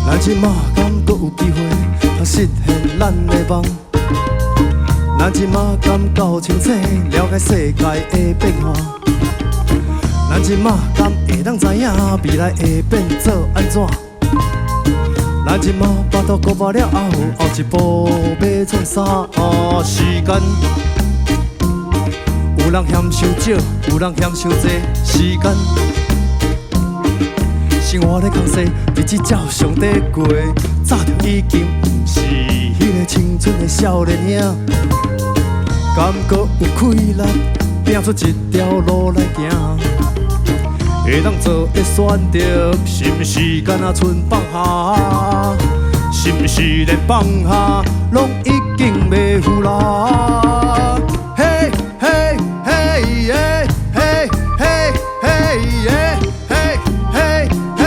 咱即马敢搁有机会通实现咱的梦？咱即马敢够清醒了解世界的变化？咱即马敢会当知影未来会变做安怎？咱即马巴肚过饱了后一步要创啥？时间有人嫌伤少，有人嫌伤多，时间。生活咧空势，日子照常地过，早就已经不是迄个青春的少年兄。敢搁有气力，拼出一条路来行？会当做的选择，是毋是敢若剩放下？是毋是连放下，拢已经袂负啦？嘿嘿嘿耶，嘿嘿嘿耶，嘿嘿嘿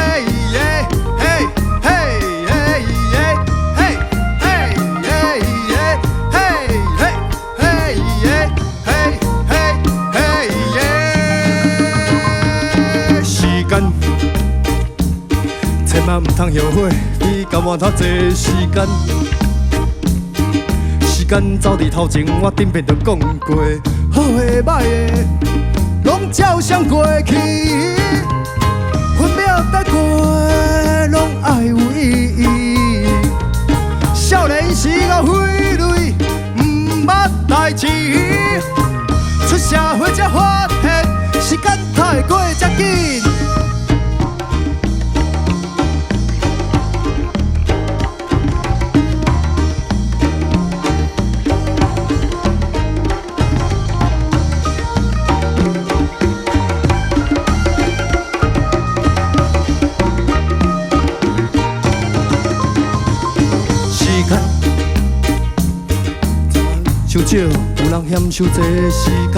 耶，嘿嘿嘿耶，嘿嘿嘿耶，嘿嘿嘿耶，嘿嘿嘿耶。时间，千万唔通后悔，比甘愿头济时间。时间走伫头前，我顶边就讲过，好的歹的，拢照常过去。分秒带过，拢爱有意义。少年时我挥泪，唔捌代志。出社会才发现，时间太过遮紧。伤少，有人嫌伤多时间。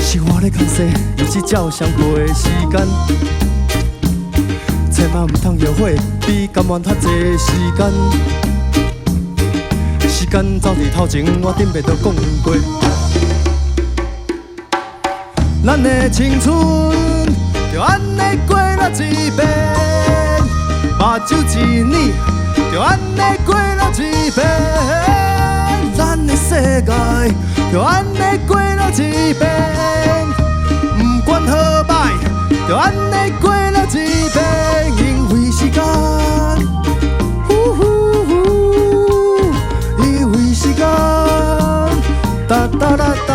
生活咧空势，日子照常过的时间。千万唔通后悔，比甘愿较济时间。时间走伫头前，我顶面都讲过。咱的青春就安尼过了一遍，目睭一捻，就安尼过了一遍。咱的世界就安尼过了一遍，不管好歹，就安尼过了一遍，因为时间，因为时间，哒哒哒哒。